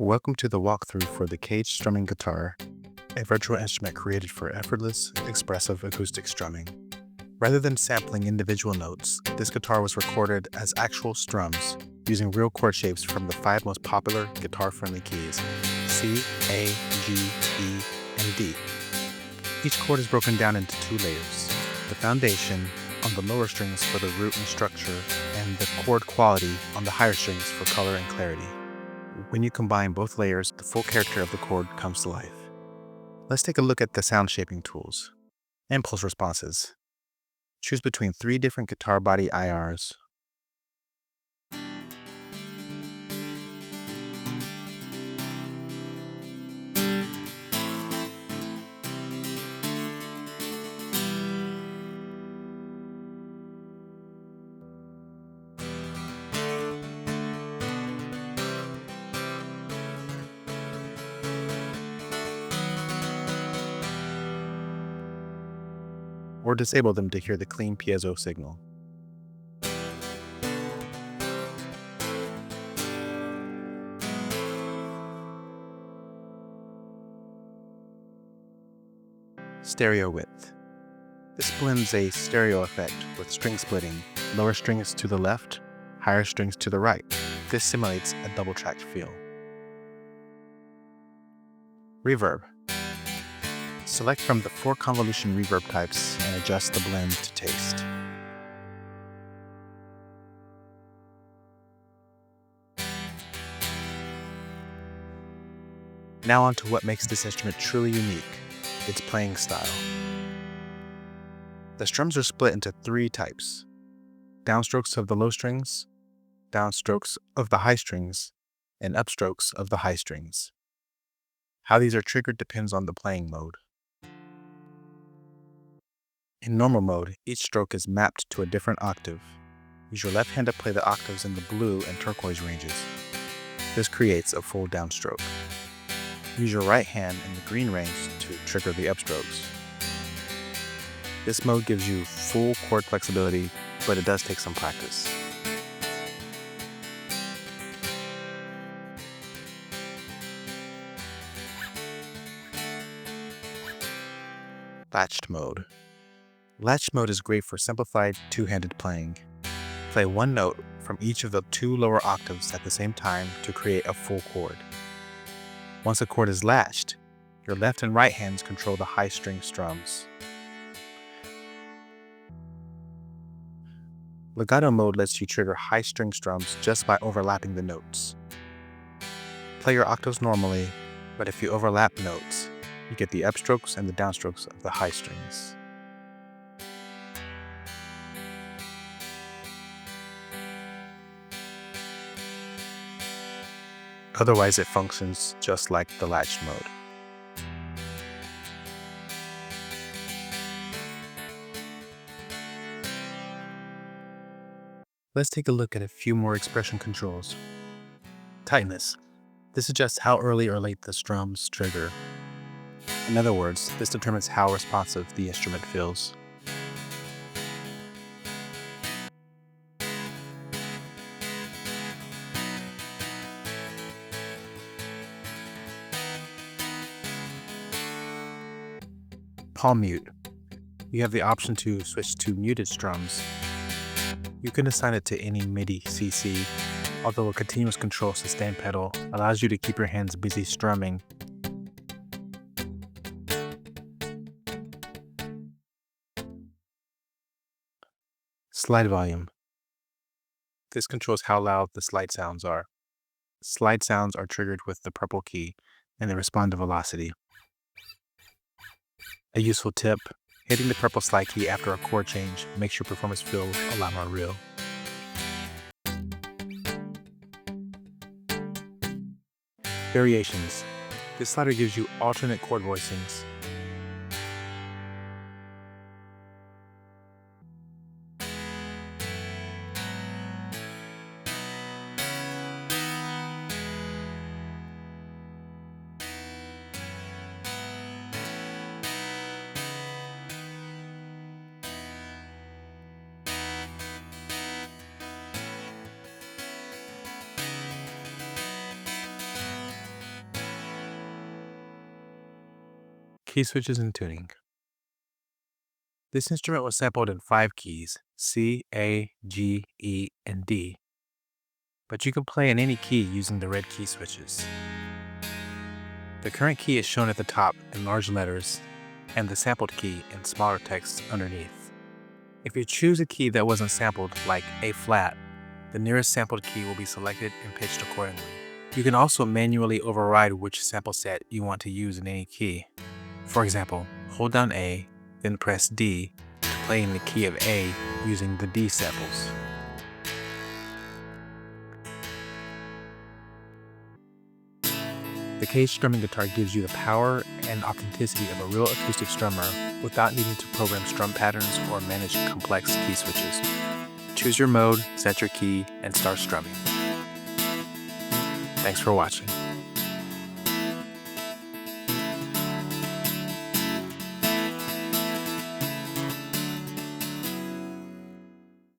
Welcome to the walkthrough for the CAGED Strumming Guitar, a virtual instrument created for effortless, expressive acoustic strumming. Rather than sampling individual notes, this guitar was recorded as actual strums using real chord shapes from the 5 most popular guitar-friendly keys: C, A, G, E, and D. Each chord is broken down into 2 layers: the foundation on the lower strings for the root and structure, and the chord quality on the higher strings for color and clarity. When you combine both layers, the full character of the chord comes to life. Let's take a look at the sound shaping tools. Impulse responses. Choose between 3 different guitar body IRs. Or disable them to hear the clean piezo signal. Stereo width. This blends a stereo effect with string splitting, lower strings to the left, higher strings to the right. This simulates a double-tracked feel. Reverb. Select from the 4 convolution reverb types and adjust the blend to taste. Now on to what makes this instrument truly unique: its playing style. The strums are split into 3 types: downstrokes of the low strings, downstrokes of the high strings, and upstrokes of the high strings. How these are triggered depends on the playing mode. In normal mode, each stroke is mapped to a different octave. Use your left hand to play the octaves in the blue and turquoise ranges. This creates a full downstroke. Use your right hand in the green range to trigger the upstrokes. This mode gives you full chord flexibility, but it does take some practice. Latched mode. Latched mode is great for simplified two-handed playing. Play one note from each of the 2 lower octaves at the same time to create a full chord. Once a chord is latched, your left and right hands control the high string strums. Legato mode lets you trigger high string strums just by overlapping the notes. Play your octaves normally, but if you overlap notes, you get the upstrokes and the downstrokes of the high strings. Otherwise, it functions just like the latched mode. Let's take a look at a few more expression controls. Tightness. This adjusts how early or late the strums trigger. In other words, this determines how responsive the instrument feels. Palm mute. You have the option to switch to muted strums. You can assign it to any MIDI CC, although a continuous control sustain pedal allows you to keep your hands busy strumming. Slide volume. This controls how loud the slide sounds are. Slide sounds are triggered with the purple key, and they respond to velocity. A useful tip: hitting the purple slide key after a chord change makes your performance feel a lot more real. Variations. This slider gives you alternate chord voicings. Key switches and tuning. This instrument was sampled in 5 keys, C, A, G, E, and D, but you can play in any key using the red key switches. The current key is shown at the top in large letters, and the sampled key in smaller text underneath. If you choose a key that wasn't sampled, like A flat, the nearest sampled key will be selected and pitched accordingly. You can also manually override which sample set you want to use in any key. For example, hold down A, then press D to play in the key of A using the D samples. The CAGED Strumming Guitar gives you the power and authenticity of a real acoustic strummer without needing to program strum patterns or manage complex key switches. Choose your mode, set your key, and start strumming. Thanks for watching.